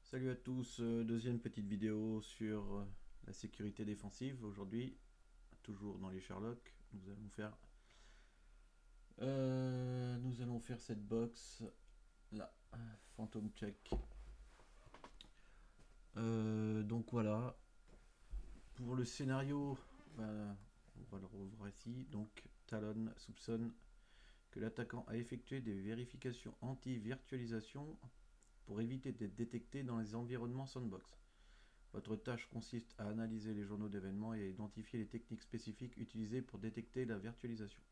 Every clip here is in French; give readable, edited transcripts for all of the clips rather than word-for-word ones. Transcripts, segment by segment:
Salut à tous, deuxième petite vidéo sur la sécurité défensive. Aujourd'hui, toujours dans les Sherlock, nous allons faire cette box là, Phantom Check. Donc voilà, pour le scénario, on va le revoir ici. Donc Talon soupçonne que l'attaquant a effectué des vérifications anti-virtualisation pour éviter d'être détecté dans les environnements sandbox. Votre tâche consiste à analyser les journaux d'événements et à identifier les techniques spécifiques utilisées pour détecter la virtualisation.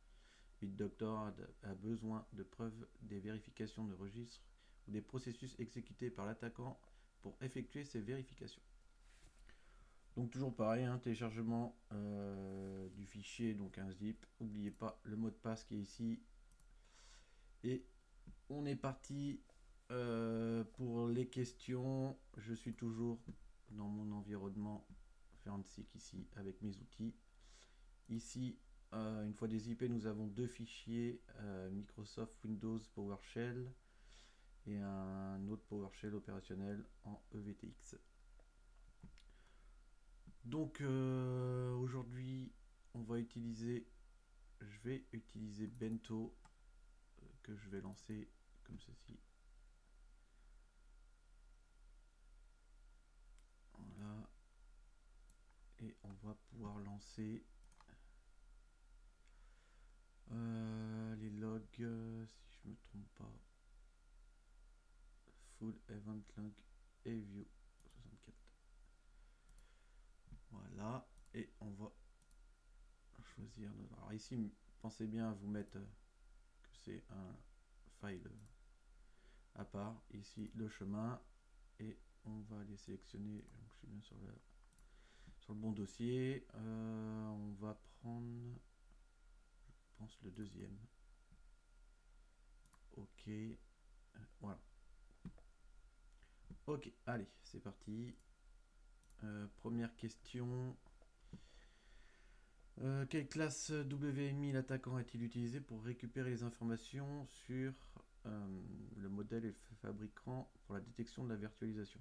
BitDoctor a besoin de preuves des vérifications de registres ou des processus exécutés par l'attaquant pour effectuer ces vérifications. Donc toujours pareil, téléchargement du fichier, donc un zip. N'oubliez pas le mot de passe qui est ici. Et on est parti pour les questions. Je suis toujours dans mon environnement Forensic ici avec mes outils. Ici, une fois dézippé, nous avons deux fichiers Microsoft Windows PowerShell et un autre PowerShell opérationnel en EVTX. Donc aujourd'hui, je vais utiliser Bento que je vais lancer comme ceci. Voilà. Et on va pouvoir lancer les logs, si je me trompe pas. Full Event Log et View 64. Voilà. Et on va choisir. Alors ici, pensez bien à vous mettre que c'est un file à part. Ici, le chemin. Et on va aller sélectionner. Donc, je suis bien sur le bon dossier. On va prendre, je pense, le deuxième. Ok. Voilà. Ok, allez, c'est parti. Première question. Quelle classe WMI l'attaquant a-t-il utilisé pour récupérer les informations sur le modèle et le fabricant pour la détection de la virtualisation?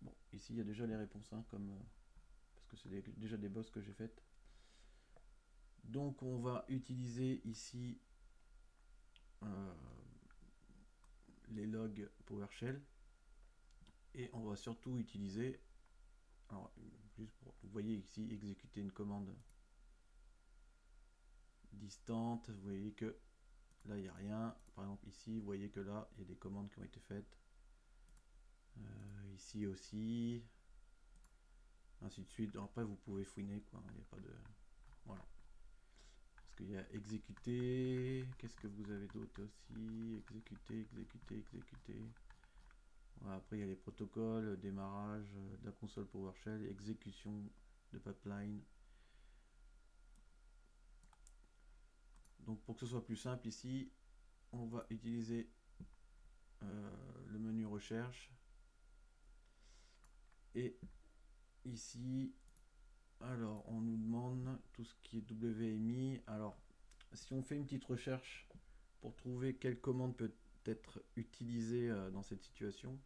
Bon, ici il y a déjà les réponses, parce que c'est déjà des boss que j'ai faites. Donc on va utiliser ici les logs PowerShell et on va surtout utiliser, alors juste pour, vous voyez ici, exécuter une commande distante. Vous voyez que là il n'y a rien. Par exemple ici, vous voyez que là il y a des commandes qui ont été faites. Ici aussi, ainsi de suite. Après vous pouvez fouiner, quoi. Il n'y a pas de, voilà. Parce qu'il y a exécuter. Qu'est-ce que vous avez d'autre aussi? Exécuter. Voilà, après il y a les protocoles, démarrage de la console PowerShell, exécution de pipeline. Donc pour que ce soit plus simple ici, on va utiliser le menu recherche. Et ici, alors on nous demande tout ce qui est WMI. Alors si on fait une petite recherche pour trouver quelle commande peut être utilisée dans cette situation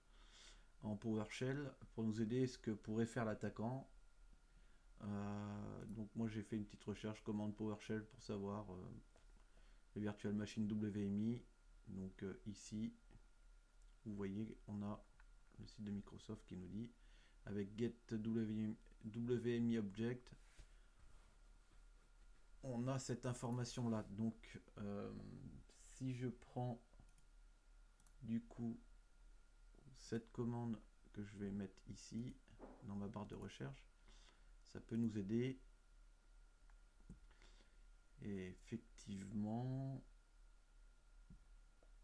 en PowerShell pour nous aider ce que pourrait faire l'attaquant. Donc moi j'ai fait une petite recherche commande PowerShell pour savoir les virtual machine WMI. Donc ici vous voyez on a le site de Microsoft qui nous dit avec get WMI object, on a cette information là. Donc si je prends du coup cette commande que je vais mettre ici dans ma barre de recherche, ça peut nous aider. Et effectivement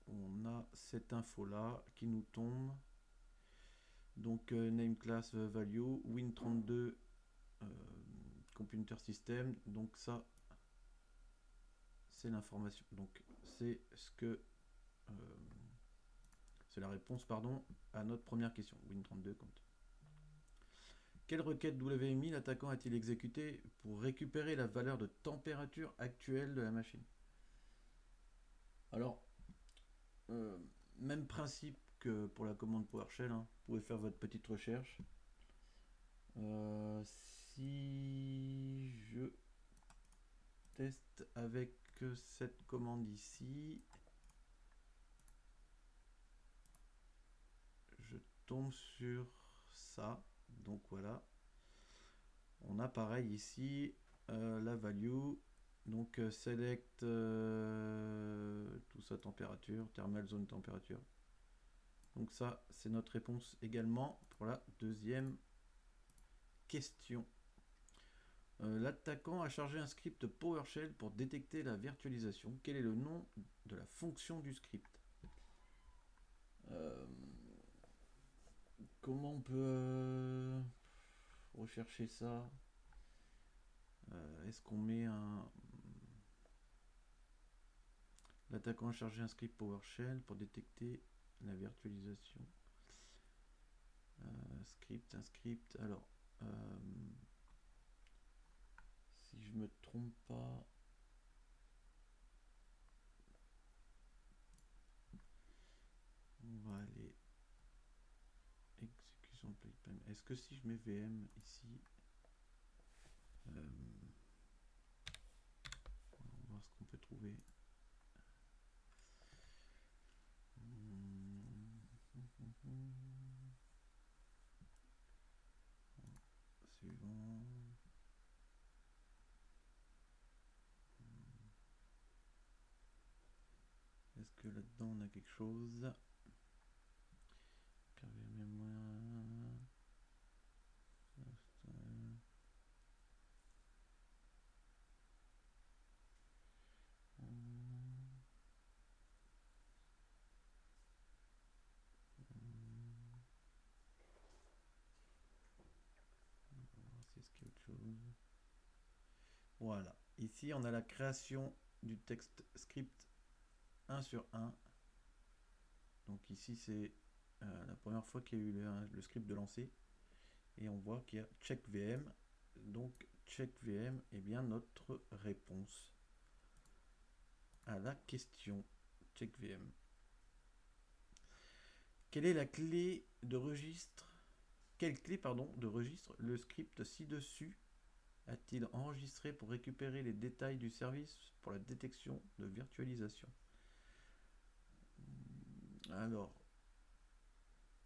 on a cette info là qui nous tombe. Donc name class value win32 computer system. Donc ça c'est l'information. Donc c'est ce que c'est la réponse à notre première question. Win32 compte. Quelle requête WMI l'attaquant a-t-il exécuté pour récupérer la valeur de température actuelle de la machine? Alors même principe pour la commande PowerShell, hein. Vous pouvez faire votre petite recherche. Si je teste avec cette commande ici, je tombe sur ça. Donc voilà, on a pareil ici la value. Donc select tout ça, température, thermal zone température. Donc ça, c'est notre réponse également pour la deuxième question. L'attaquant a chargé un script PowerShell pour détecter la virtualisation. Quel est le nom de la fonction du script? Comment on peut rechercher ça? Est-ce qu'on met un... L'attaquant a chargé un script PowerShell pour détecter la virtualisation. Un script. Alors, si je me trompe pas, on va aller exécution playtime. Est-ce que si je mets VM ici, on va voir ce qu'on peut trouver. Suivant. Est-ce que là-dedans on a quelque chose? Mémoire. Est-ce qu'il y a autre chose? Voilà. Ici, on a la création du texte script 1 sur 1. Donc ici, c'est la première fois qu'il y a eu le script de lancer. Et on voit qu'il y a check VM. Donc check VM est bien notre réponse à la question check VM. Quelle est la clé de registre? Quelle clé de registre le script ci-dessus a-t-il enregistré pour récupérer les détails du service pour la détection de virtualisation? Alors,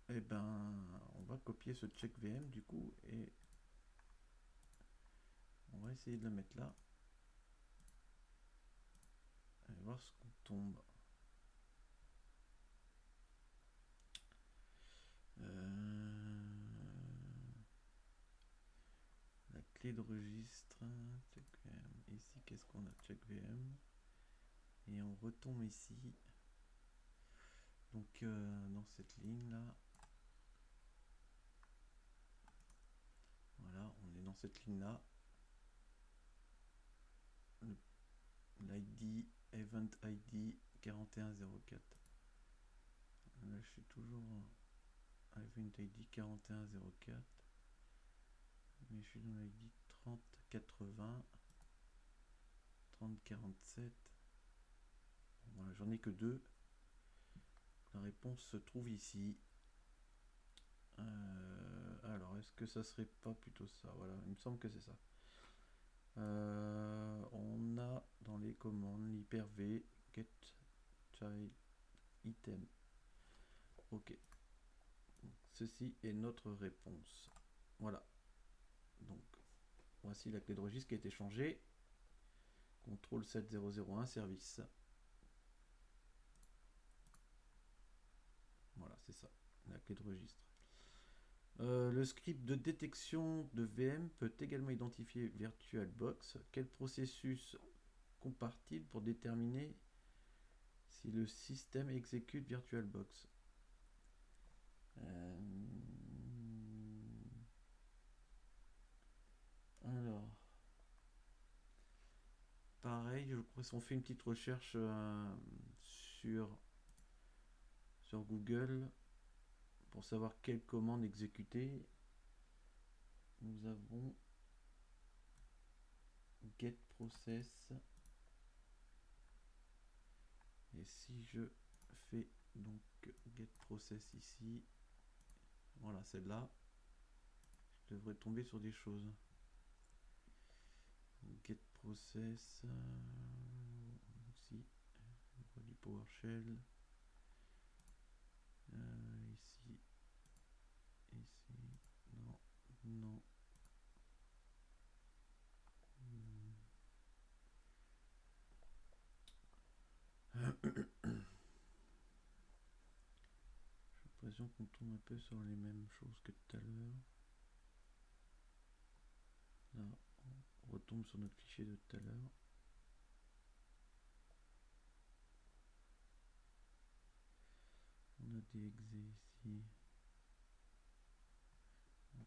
eh ben, on va copier ce check VM du coup et on va essayer de le mettre là. Et voir ce qu'on tombe. La clé de registre, check VM. Ici, qu'est-ce qu'on a? Check VM. Et on retombe ici. Donc, dans cette ligne là. Voilà, on est dans cette ligne là. L'ID, Event ID 4104. Là, je suis toujours Event ID 4104. Mais je suis dans l'ID 3080, 3047. Voilà, j'en ai que deux. La réponse se trouve ici. Alors, est-ce que ça serait pas plutôt ça? Voilà, il me semble que c'est ça. On a dans les commandes l'hyper-v get child item. Ok. Donc, ceci est notre réponse. Voilà. Donc, voici la clé de registre qui a été changée. Contrôle 7001 service. Voilà, c'est ça, la clé de registre. Le script de détection de VM peut également identifier VirtualBox. Quel processus compare-t-il pour déterminer si le système exécute VirtualBox? Alors, pareil, je crois qu'on fait une petite recherche sur Google pour savoir quelle commande exécuter. Nous avons get process. Et si je fais donc get process process ici. Voilà, celle-là. Je devrais tomber sur des choses. Get process. Ici. Du PowerShell. Ici. Ici. Non. Non. J'ai l'impression qu'on tombe un peu sur les mêmes choses que tout à l'heure. Là, on retombe sur notre fichier de tout à l'heure. On a des exés ici. On va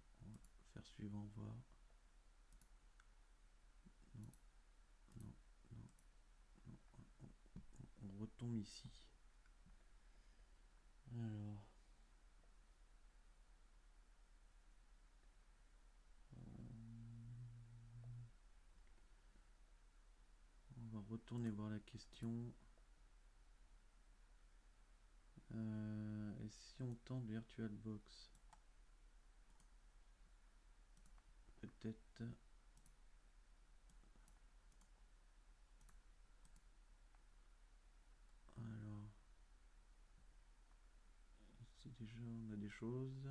faire suivant, voir. Non, non, non, non. On retombe ici. Alors. On va retourner voir la question. Et si on tente VirtualBox? Peut-être. Alors. Ici déjà on a des choses.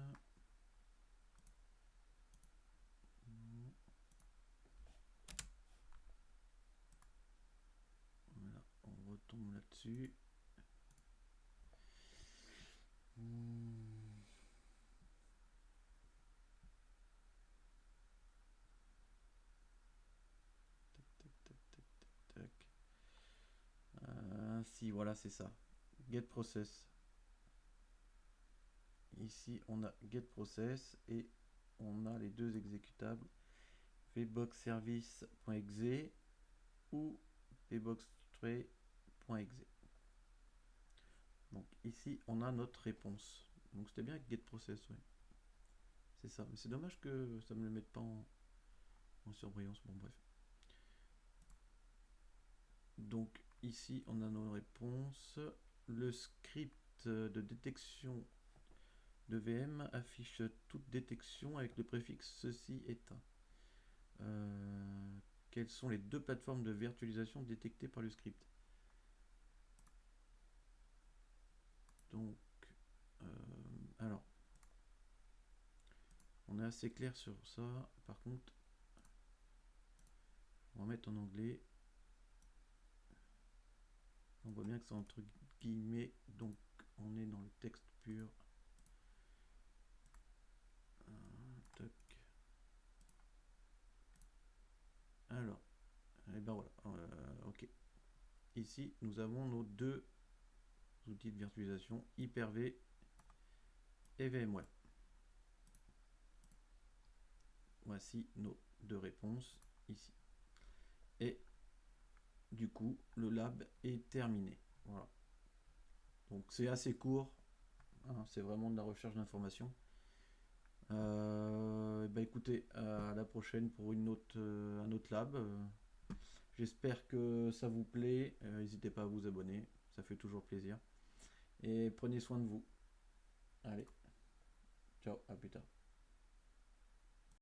Non. Voilà, on retombe là-dessus. Si, voilà, c'est ça. Get process. Ici, on a get process et on a les deux exécutables vboxservice.exe ou vboxtray.exe. Donc ici, on a notre réponse. Donc c'était bien avec get process, ouais. C'est ça. Mais c'est dommage que ça ne me le mette pas en surbrillance. Bon, bref. Donc ici, on a nos réponses. Le script de détection de VM affiche toute détection avec le préfixe ceci éteint. Quelles sont les deux plateformes de virtualisation détectées par le script? Donc, alors, on est assez clair sur ça. Par contre, on va mettre en anglais. On voit bien que c'est entre guillemets, donc on est dans le texte pur. Alors, et ben voilà, ok. Ici, nous avons nos deux outils de virtualisation, Hyper-V et VMware. Voici nos deux réponses ici. Et du coup, le lab est terminé. Voilà. Donc c'est assez court, hein, c'est vraiment de la recherche d'informations. Bah écoutez, à la prochaine pour un autre lab. J'espère que ça vous plaît. N'hésitez pas à vous abonner, ça fait toujours plaisir. Et prenez soin de vous. Allez, ciao, à plus tard.